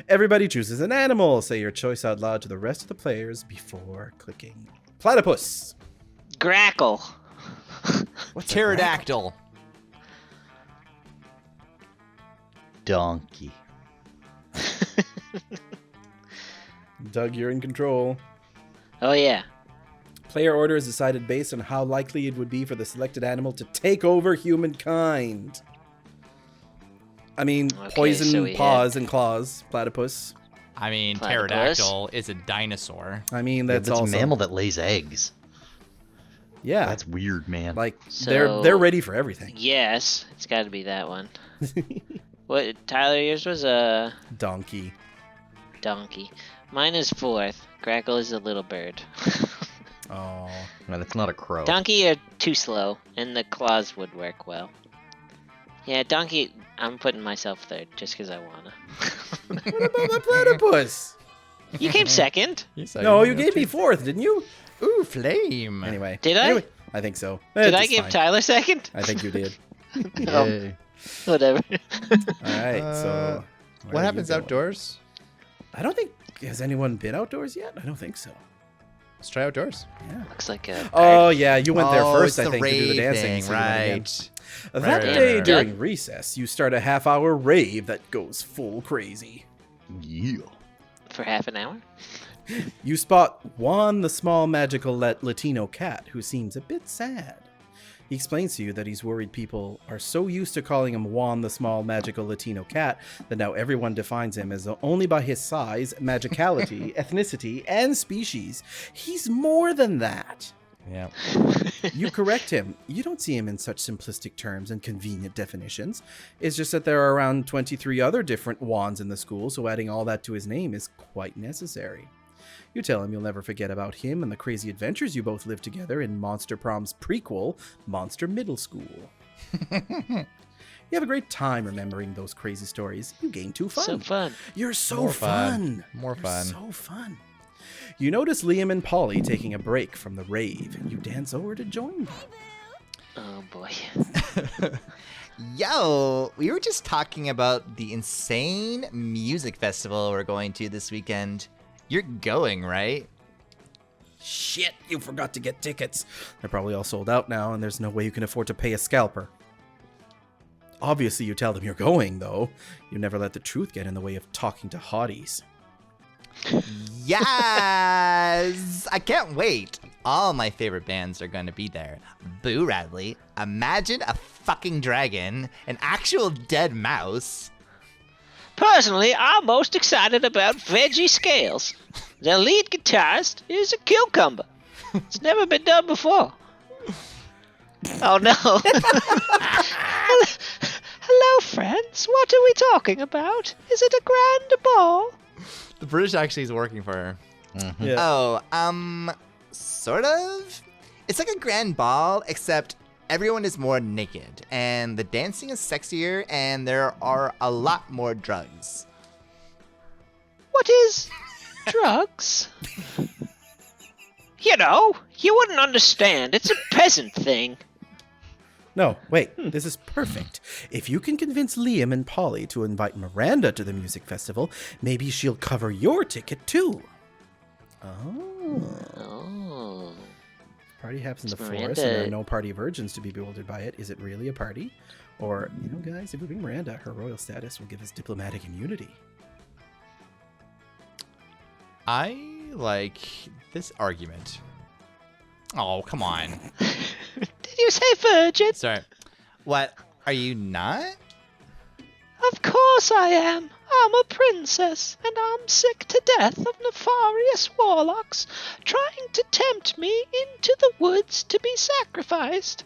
Everybody chooses an animal. Say your choice out loud to the rest of the players before clicking. Platypus. Grackle. What's a Pterodactyl. Donkey. grackle? Doug, you're in control. Oh, yeah. Player order is decided based on how likely it would be for the selected animal to take over humankind. I mean, Okay, poison, so we paws, and claws. Platypus. I mean, Platypus. pterodactyl is a dinosaur. I mean, That's that's a also mammal that lays eggs. Yeah, That's weird, man. like So- they're ready for everything. Yes, it's got to be that one. What, Tyler, yours was a Donkey. donkey. Mine is fourth. Grackle is a little bird. Oh, No, that's not a crow. Donkey are too slow, and the claws would work well. Yeah, donkey, I'm putting myself third, just because I wanna. what about the platypus? You came second. No, you gave me fourth, didn't you? Ooh, flame. Anyway. Did I? Anyway, I think so. Did I It's give fine. Tyler second? I think you did. No. Yay. Whatever. All right. So, where What are happens you going? outdoors? I don't think has anyone been outdoors yet. I don't think so. Let's try outdoors. Yeah. Looks like a Oh yeah, you went there Oh, first. it's I think to do the rave dancing. thing, so you went again. right? That Right, day right. during recess, you start a half-hour rave that goes full crazy. Yeah. for half an hour. You spot Juan, the small magical Latino cat, who seems a bit sad. He explains to you that he's worried people are so used to calling him Juan, the small magical Latino cat, that now everyone defines him as only by his size, magicality, ethnicity, and species. He's more than that. Yeah. You correct him. You don't see him in such simplistic terms and convenient definitions. It's just that there are around 23 other different Juans in the school, so adding all that to his name is quite necessary. You tell him you'll never forget about him and the crazy adventures you both lived together in Monster Prom's prequel, Monster Middle School. You have a great time remembering those crazy stories. You gain 2 fun. So fun. You're so More fun. More You're fun. so fun. You notice Liam and Polly taking a break from the rave, and you dance over to join them. Oh boy. Yo, we were just talking about the insane music festival we're going to this weekend. You're going, right? Shit, you forgot to get tickets. They're probably all sold out now, and there's no way you can afford to pay a scalper. Obviously, you tell them you're going, though. You never let the truth get in the way of talking to hotties. Yes! I can't wait. All my favorite bands are going to be there. Boo Radley, Imagine a Fucking Dragon, an actual dead mouse. Personally, I'm most excited about Veggie Scales. The lead guitarist is a cucumber. It's never been done before. Oh no. Hello, friends. What are we talking about? Is it a grand ball? The British actually is working for her. Yeah. Oh, sort of? It's like a grand ball, except everyone is more naked, and the dancing is sexier, and there are a lot more drugs. What is drugs? You know, you wouldn't understand. It's a peasant thing. No, wait, this is perfect. If you can convince Liam and Polly to invite Miranda to the music festival, maybe she'll cover your ticket too. Oh. Oh. Party happens in the Is forest, and there are Miranda- no party virgins to be bewildered by it. Is it really a party? Or, you know, guys, if we bring Miranda, her royal status will give us diplomatic immunity. I like this argument. Oh, come on. Did you say virgin? Sorry. What? Are you not? Of course I am. I'm a princess, and I'm sick to death of nefarious warlocks trying to tempt me into the woods to be sacrificed.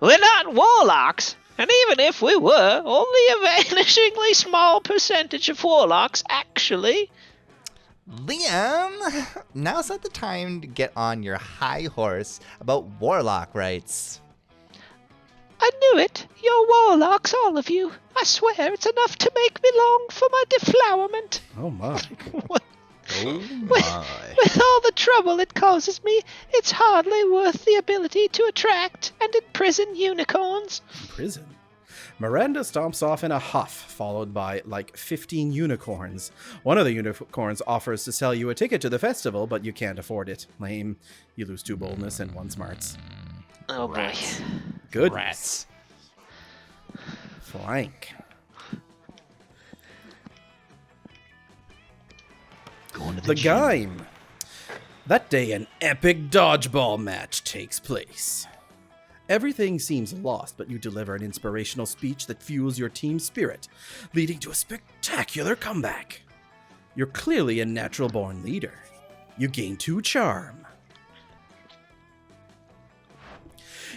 We're not warlocks, and even if we were, only a vanishingly small percentage of warlocks actually. Liam, now's not the time to get on your high horse about warlock rights. I knew it. You're warlocks, all of you. I swear it's enough to make me long for my deflowerment. Oh my. Oh With, my. with all the trouble it causes me, it's hardly worth the ability to attract and imprison unicorns. Prison. Miranda stomps off in a huff, followed by like 15 unicorns. One of the unicorns offers to sell you a ticket to the festival, but you can't afford it. Lame. You lose 2 boldness and 1 smarts. Oh boy. Good. Rats. Flank. Going to The gym. game. That day, an epic dodgeball match takes place. Everything seems lost, but you deliver an inspirational speech that fuels your team's spirit, leading to a spectacular comeback. You're clearly a natural-born leader. You gain 2 charm.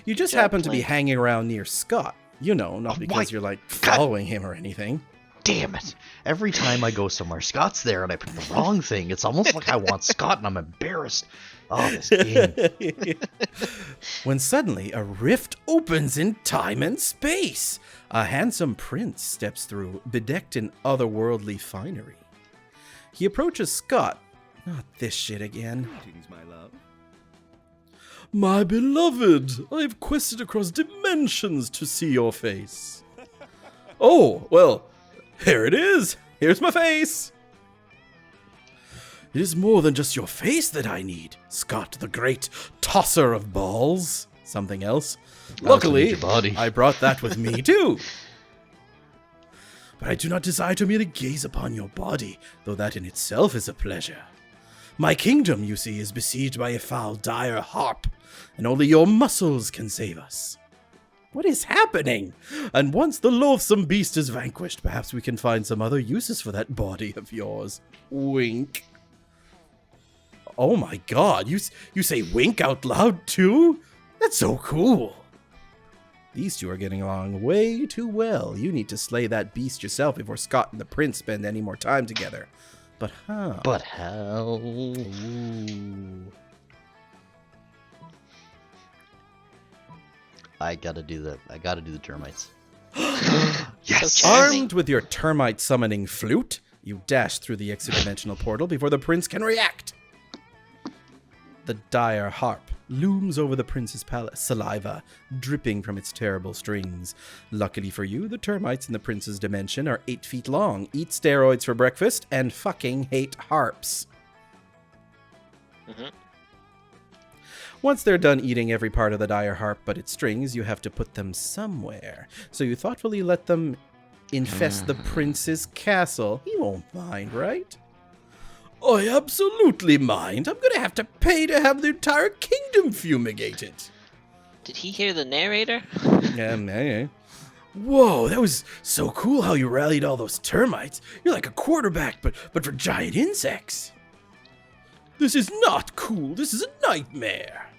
You just job, happen to be Blake. hanging around near Scott. You know, not Oh because my you're like following him or anything. Damn it. Every time I go somewhere, Scott's there and I pick the wrong thing. It's almost like I want Scott and I'm embarrassed. Oh, this game. When suddenly a rift opens in time and space. A handsome prince steps through, bedecked in otherworldly finery. He approaches Scott. Not this shit again. Greetings, my love. My beloved, I've quested across dimensions to see your face. Oh, well, here it is. Here's my face. It is more than just your face that I need, Scott, the great tosser of balls. Something else. I also Luckily, need your body. I brought that with me too. But I do not desire to merely gaze upon your body, though that in itself is a pleasure. My kingdom, you see, is besieged by a foul, dire harp, and only your muscles can save us. What is happening? And once the loathsome beast is vanquished, perhaps we can find some other uses for that body of yours. Wink. Oh my god, you say wink out loud too? That's so cool. These two are getting along way too well. You need to slay that beast yourself before Scott and the prince spend any more time together. But how? But how? Ooh. I gotta do the termites. Yes. So Armed with your termite summoning flute, you dash through the extra-dimensional portal before the prince can react. The dire harp looms over the prince's palace, saliva dripping from its terrible strings. Luckily for you, the termites in the prince's dimension are 8 feet long, eat steroids for breakfast, and fucking hate harps. Mhm. Once they're done eating every part of the dire harp but its strings, you have to put them somewhere. So you thoughtfully let them infest the prince's castle. He won't mind, right? I absolutely mind. I'm gonna have to pay to have the entire kingdom fumigated. Did he hear the narrator? Yeah. Whoa, that was so cool how you rallied all those termites. You're like a quarterback, but for giant insects. This is not cool. This is a nightmare.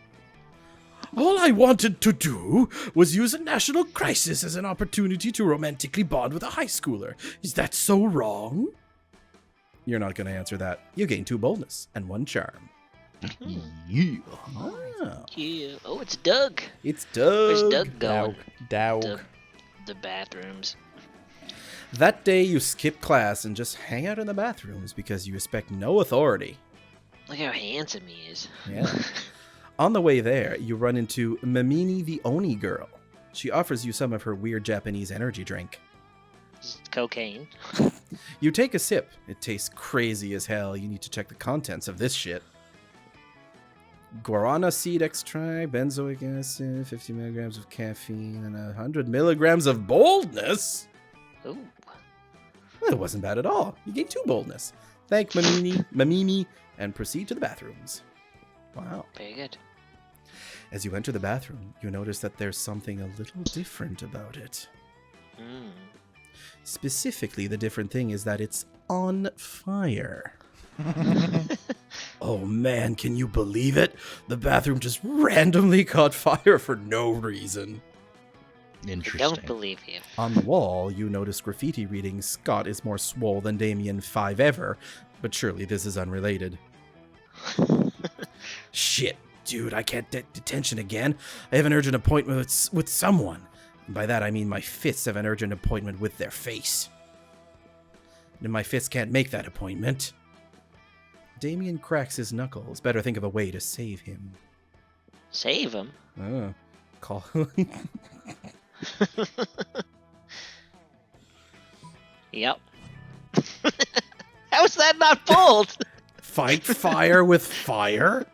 All I wanted to do was use a national crisis as an opportunity to romantically bond with a high schooler. Is that so wrong? You're not going to answer that. You gain 2 boldness and 1 charm. Yeah. Ah, Yeah. Oh, it's Doug. it's Doug. Where's Doug going? Doug. The bathrooms. That day you skip class and just hang out in the bathrooms because you expect no authority. Look how handsome he is. Yeah. On the way there, you run into Mamini the Oni girl. She offers you some of her weird Japanese energy drink. It's cocaine. You take a sip. It tastes crazy as hell. You need to check the contents of this shit. Guarana seed extract, benzoic acid, 50 milligrams of caffeine, and 100 milligrams of boldness? Ooh. Well, it wasn't bad at all. You gain 2 boldness. Thank Mamimi, and proceed to the bathrooms. Wow. Very good. As you enter the bathroom, you notice that there's something a little different about it. Mm. Specifically, the different thing is that it's on fire. Oh man, can you believe it? The bathroom just randomly caught fire for no reason. Interesting. Don't believe you. On the wall, you notice graffiti reading, Scott is more swole than Damien 5 ever, but surely this is unrelated. Shit, dude, I can't get detention again. I have an urgent appointment with someone. And by that I mean my fists have an urgent appointment with their face. And my fists can't make that appointment. Damien cracks his knuckles. Better think of a way to save him. Save him? Call. Yep. How is that not bold? Fight fire with fire?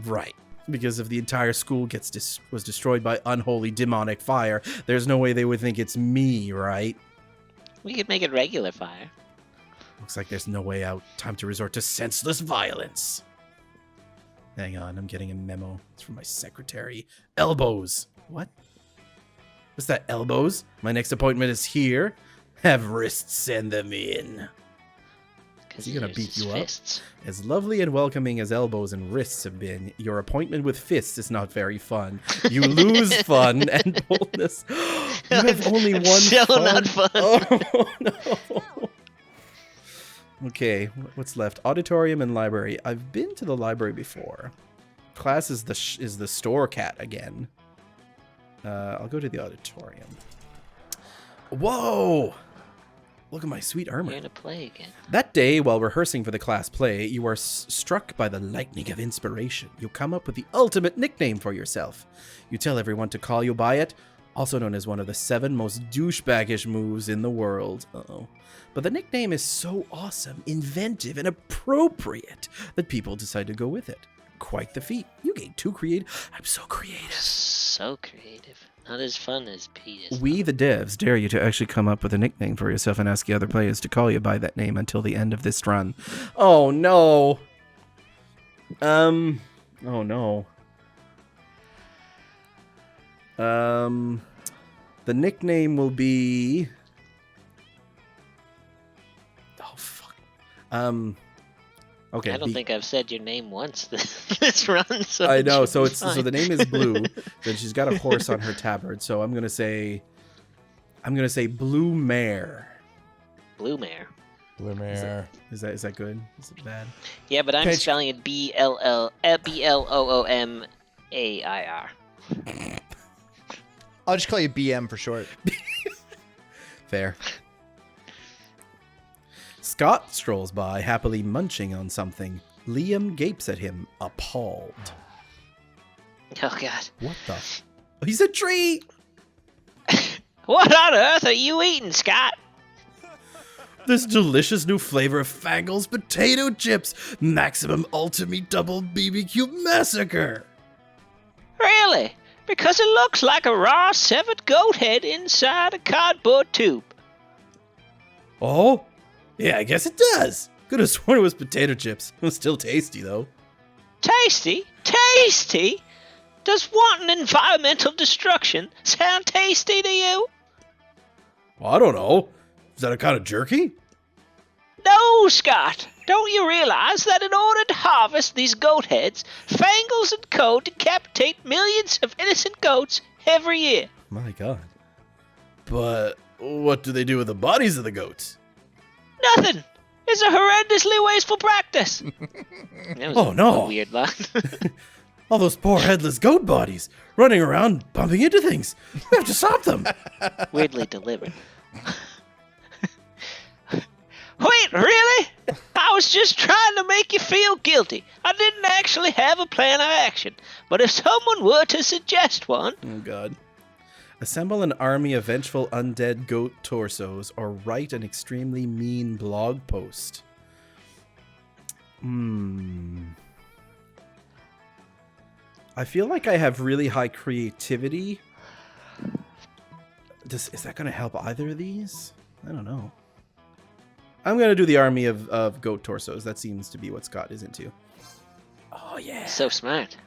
Right. Because if the entire school was destroyed by unholy demonic fire, there's no way they would think it's me, right? We could make it regular fire. Looks like there's no way out. Time to resort to senseless violence. Hang on, I'm getting a memo. It's from my secretary. Elbows. What? What's that, elbows? My next appointment is here. Have wrists send them in. Is he gonna beat you up? As lovely and welcoming as elbows and wrists have been, your appointment with fists is not very fun. You lose fun and boldness. You have only one so fun. not fun. Oh, no. Okay, what's left? Auditorium and library. I've been to the library before. Class is the store cat again. I'll go to the auditorium. Whoa! Look at my sweet armor. You're gonna play again. That day, while rehearsing for the class play, you are struck by the lightning of inspiration. You come up with the ultimate nickname for yourself. You tell everyone to call you by it, also known as one of the 7 most douchebaggish moves in the world. Uh-oh. But the nickname is so awesome, inventive, and appropriate that people decide to go with it. Quite the feat. You gain 2 creative. I'm so creative. So creative. Not as fun as Pete is. We, the devs, dare you to actually come up with a nickname for yourself and ask the other players to call you by that name until the end of this run. Oh, no. Oh, no. The nickname will be... Oh, fuck. Okay. I don't think I've said your name once this run. So I know. So fine. so the name is Blue. Then she's got a horse on her tabard. So I'm gonna say Blue Mare. Blue Mare. Blue Mare. Is that good? Is it bad? Yeah, but I'm Okay. spelling it BLOOMAIR. I'll just call you BM for short. Fair. Scott strolls by, happily munching on something. Liam gapes at him, appalled. Oh God. What the? He's a tree! What on earth are you eating, Scott? This delicious new flavor of Fangle's potato chips. Maximum Ultimate Double BBQ Massacre. Really? Because it looks like a raw severed goat head inside a cardboard tube. Oh? Yeah, I guess it does. Could have sworn it was potato chips. It was still tasty, though. Tasty? Tasty? Does wanton environmental destruction sound tasty to you? I don't know. Is that a kind of jerky? No, Scott. Don't you realize that in order to harvest these goat heads, Fangles and Co. decapitate millions of innocent goats every year? My God. But what do they do with the bodies of the goats? Nothing. It's a horrendously wasteful practice. That was Oh, no. a weird line. All those poor headless goat bodies running around bumping into things. We have to stop them. Weirdly delivered. Wait, really? I was just trying to make you feel guilty. I didn't actually have a plan of action. But if someone were to suggest one... Oh, God. Assemble an army of vengeful undead goat torsos or write an extremely mean blog post. I feel like I have really high creativity. Is that going to help either of these? I don't know. I'm going to do the army of goat torsos. That seems to be what Scott is into. Oh, yeah. So smart.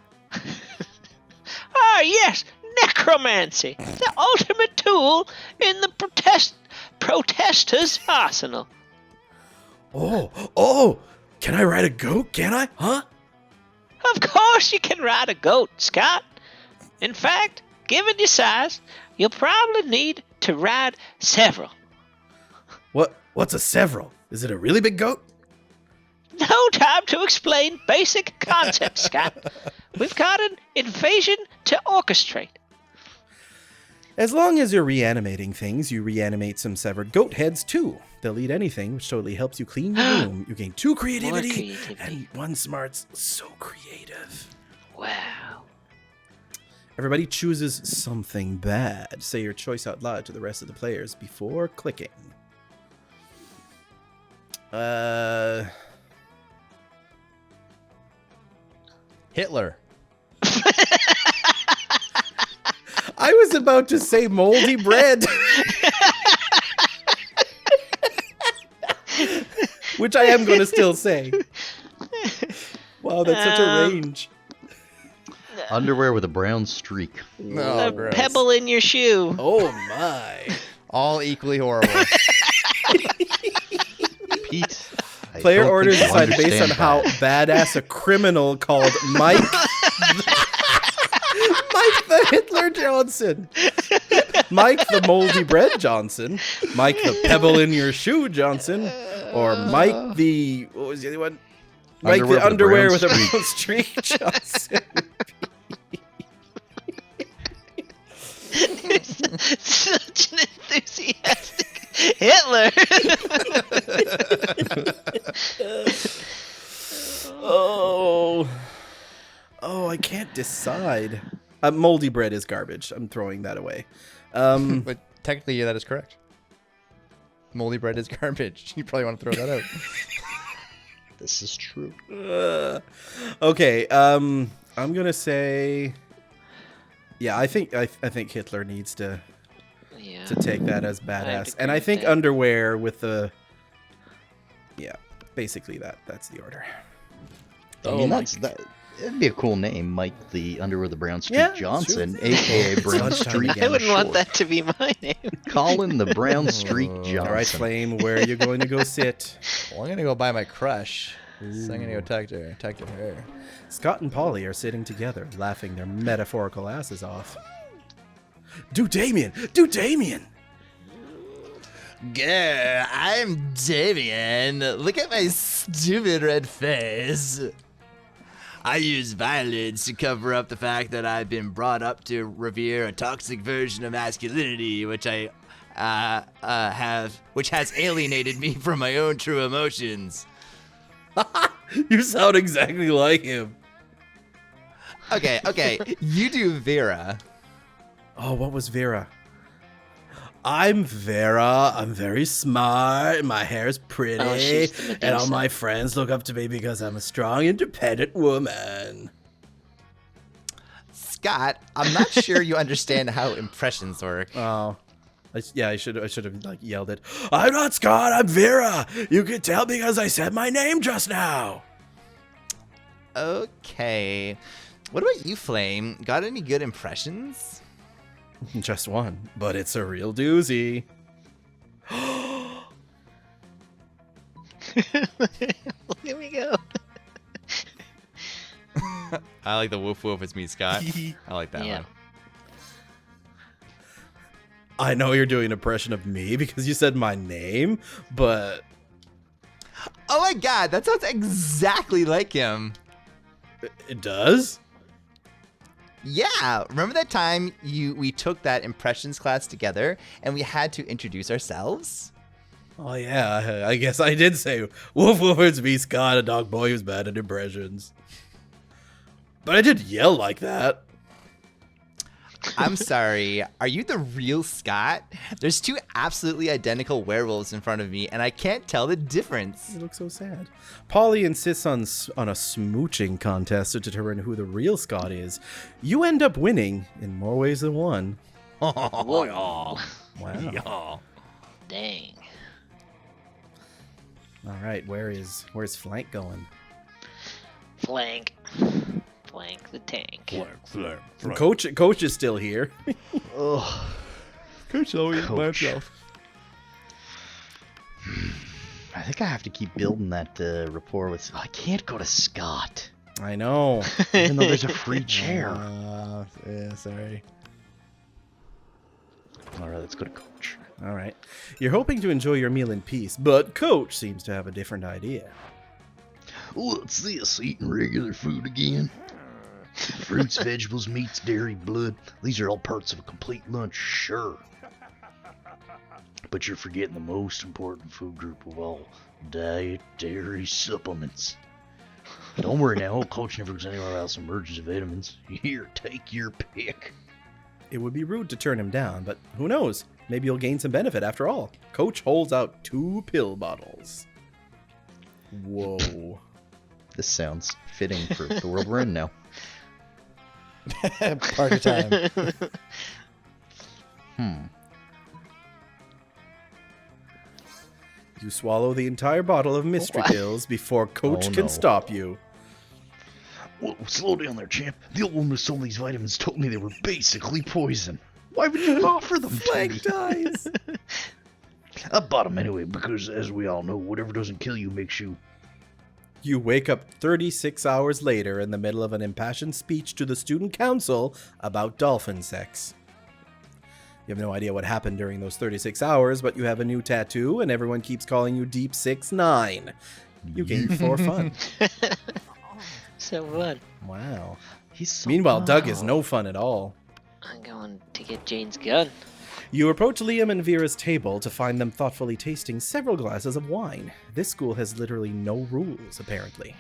Ah, yes! Necromancy! The ultimate tool in the protester's arsenal. Oh! Can I ride a goat? Can I? Huh? Of course you can ride a goat, Scott. In fact, given your size, you'll probably need to ride several. What's a several? Is it a really big goat? No time to explain basic concepts, Scott. We've got an invasion to orchestrate. As long as you're reanimating things, you reanimate some severed goat heads too. They'll eat anything, which totally helps you clean your room. You gain 2 creativity, and 1 smarts. So creative. Wow. Everybody chooses something bad. Say your choice out loud to the rest of the players before clicking. Hitler. I was about to say moldy bread. Which I am going to still say. Wow, that's such a range. Underwear with a brown streak. Oh, A gross. pebble in your shoe. Oh my. All equally horrible. Pete. I Player don't orders think you decide based on understand how that. badass a criminal called Mike Mike the Hitler Johnson. Mike the Moldy Bread Johnson. Mike the Pebble in Your Shoe Johnson. Or Mike the... What was the other one? Mike the Underwear with a brown streak Johnson. Such an enthusiastic Hitler. Oh, I can't decide. Moldy bread is garbage. I'm throwing that away. But technically, yeah, that is correct. Moldy bread is garbage. You probably want to throw that out. This is true. Okay. I'm gonna say. Yeah, I think Hitler needs to Yeah. take that as I'd badass, agree and I with think that. underwear with the. Yeah, basically that's the order. I mean, it'd be a cool name, Mike the Underwear with the Brown Streak Yeah, Johnson, sure. aka Brown Lunchtime Streak. again. I wouldn't want Short. that to be my name. Colin the Brown Streak Johnson. All right, Flame, where are you going to go sit? Well, I'm gonna go buy my crush. So I'm gonna go talk to her. Scott and Polly are sitting together, laughing their metaphorical asses off. Do Damien! Grr, I'm Damien. Look at my stupid red face. I use violence to cover up the fact that I've been brought up to revere a toxic version of masculinity, which I which has alienated me from my own true emotions. You sound exactly like him. Okay, you do Vera. Oh, what was Vera? I'm Vera. I'm very smart. My hair's pretty. Oh, she's the and all Medusa. my friends look up to me because I'm a strong, independent woman. Scott, I'm not sure you understand how impressions work. Oh. I should have like yelled it. I'm not Scott. I'm Vera. You can tell because I said my name just now. Okay. What about you, Flame? Got any good impressions? Just one, but it's a real doozy. Here we go. I like the woof woof. It's me, Scott. I like that Yeah. one. I know you're doing an impression of me because you said my name, but Oh my god, that sounds exactly like him. it does? Yeah, remember that time we took that impressions class together and we had to introduce ourselves? Oh yeah, I guess I did say woof woof, it's me, Scott, a dog boy who's bad at impressions. But I did yell like that. I'm sorry, are you the real Scott? There's two absolutely identical werewolves in front of me and I can't tell the difference. You look so sad. Polly insists on a smooching contest to determine who the real Scott is. You end up winning in more ways than one. Whoa. Wow. Dang. All right, where's Flank going? Flank the tank. Coach is still here. Ugh. Coach always by himself. I think I have to keep building that rapport with. I can't go to Scott, I know. even though there's a free chair. Yeah, sorry. All right, let's go to Coach. All right. You're hoping to enjoy your meal in peace, but Coach seems to have a different idea. What's this? Eating regular food again? Fruits, vegetables, meats, dairy, blood. These are all parts of a complete lunch, sure. But you're forgetting the most important food group of all. Dietary supplements. Don't worry now, old coach never goes anywhere else emergency vitamins. Here, take your pick. It would be rude to turn him down, but who knows? Maybe you'll gain some benefit after all. Coach holds out 2 pill bottles. Whoa. This sounds fitting for the world we're in now. Party time. You swallow the entire bottle of mystery pills before Coach Oh, can no. stop you. Whoa, slow down there, champ. The old woman who sold these vitamins told me they were basically poison. Why would you offer them to me? dies. I bought them anyway because, as we all know, whatever doesn't kill you makes you... You wake up 36 hours later in the middle of an impassioned speech to the student council about dolphin sex. You have no idea what happened during those 36 hours, but you have a new tattoo and everyone keeps calling you Deep 6'9". You gain 4 fun. So what? Wow. He's so Meanwhile, Doug is no fun at all. I'm going to get Jane's gun. You approach Liam and Vera's table to find them thoughtfully tasting several glasses of wine. This school has literally no rules, apparently.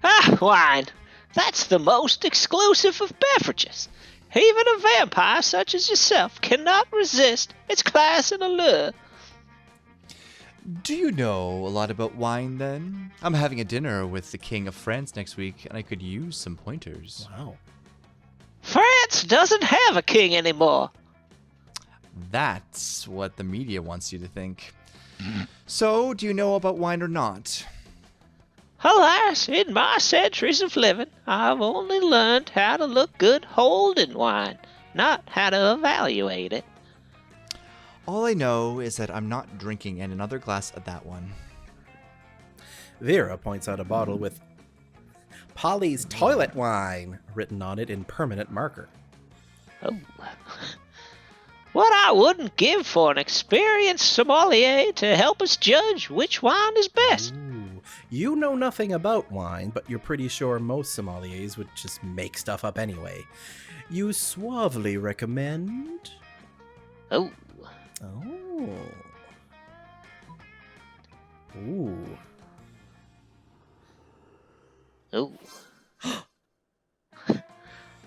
Ah, wine. That's the most exclusive of beverages. Even a vampire such as yourself cannot resist its class and allure. Do you know a lot about wine, then? I'm having a dinner with the King of France next week, and I could use some pointers. Wow. France doesn't have a king anymore. That's what the media wants you to think. So, do you know about wine or not? Alas, in my centuries of living, I've only learned how to look good holding wine, not how to evaluate it. All I know is that I'm not drinking and another glass of that one. Vera points out a bottle with Polly's toilet wine written on it in permanent marker. Oh. What I wouldn't give for an experienced sommelier to help us judge which wine is best. Ooh. You know nothing about wine, but you're pretty sure most sommeliers would just make stuff up anyway. You suavely recommend... Oh. Oh. Ooh. Oh.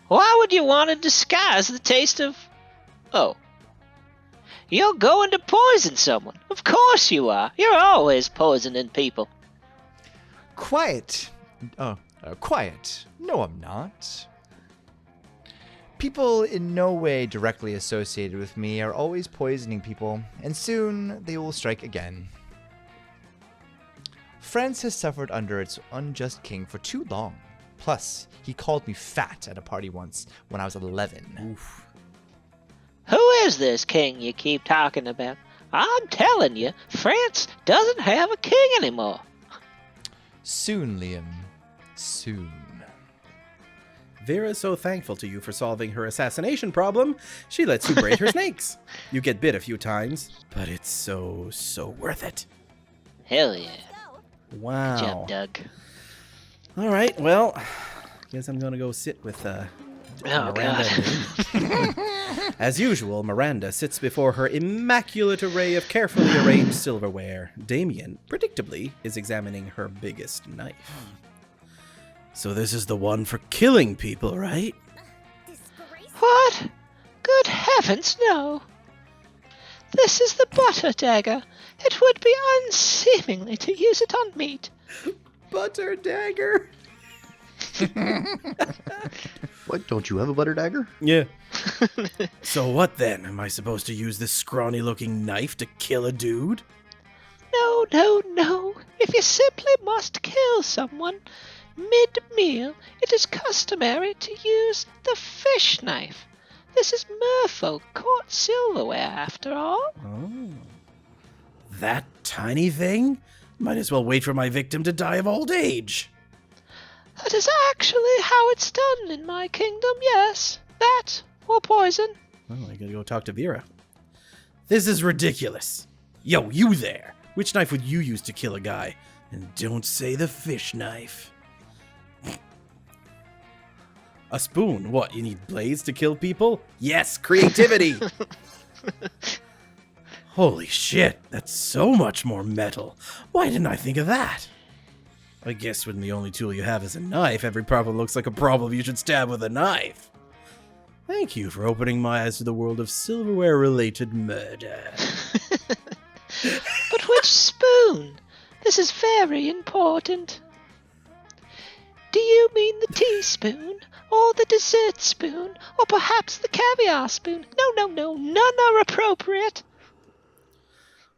Why would you want to disguise the taste of... Oh. You're going to poison someone. Of course you are. You're always poisoning people. Quiet. Quiet. No, I'm not. People in no way directly associated with me are always poisoning people, and soon they will strike again. France has suffered under its unjust king for too long. Plus, he called me fat at a party once when I was 11. Oof. Who is this king you keep talking about? I'm telling you, France doesn't have a king anymore. Soon, Liam. Soon. Vera's so thankful to you for solving her assassination problem, she lets you braid her snakes. You get bit a few times, but it's so worth it. Hell yeah. Wow. Good job, Doug. All right, well, guess I'm going to go sit with Oh, Miranda God. and Damien. As usual, Miranda sits before her immaculate array of carefully arranged silverware. Damien, predictably, is examining her biggest knife. So this is the one for killing people, right? What? Good heavens, no. This is the butter dagger. It would be unseemly to use it on meat. Butter dagger? What, don't you have a butter dagger? Yeah. So what then? Am I supposed to use this scrawny-looking knife to kill a dude? No, no, no. If you simply must kill someone mid-meal, it is customary to use the fish knife. This is merfolk court silverware, after all. Oh. That tiny thing? Might as well wait for my victim to die of old age. That is actually how it's done in my kingdom, yes. That, or poison. Oh, I gotta go talk to Vera. This is ridiculous. Yo, you there. Which knife would you use to kill a guy? And don't say the fish knife. A spoon? What, you need blades to kill people? Yes, creativity! Holy shit, that's so much more metal. Why didn't I think of that? I guess when the only tool you have is a knife, every problem looks like a problem you should stab with a knife. Thank you for opening my eyes to the world of silverware-related murder. But which spoon? This is very important. Do you mean the teaspoon, or the dessert spoon, or perhaps the caviar spoon? No, none are appropriate.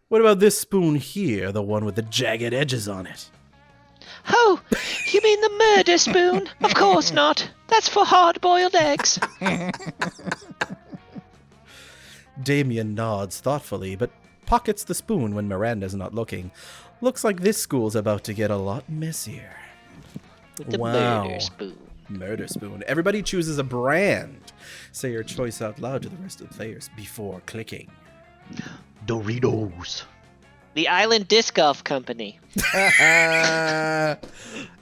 What about this spoon here, the one with the jagged edges on it? Oh, you mean the murder spoon? Of course not. That's for hard-boiled eggs. Damien nods thoughtfully, but pockets the spoon when Miranda's not looking. Looks like this school's about to get a lot messier. With the Wow. murder spoon. Murder spoon. Everybody chooses a brand. Say your choice out loud to the rest of the players before clicking. Doritos. The Island Disc Golf Company. Shout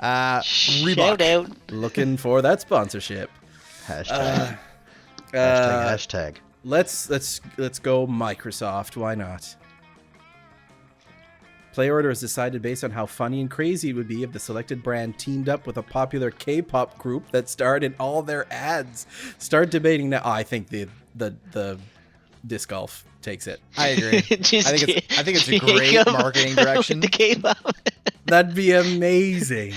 Reebok. out. Looking for that sponsorship. Hashtag. Uh, Hashtag. Let's go Microsoft. Why not? Play order is decided based on how funny and crazy it would be if the selected brand teamed up with a popular K-pop group that starred in all their ads. Start debating now. I think the disc golf takes it. I agree. Just I think it's a great Jacob marketing direction. with the K-pop. That'd be amazing.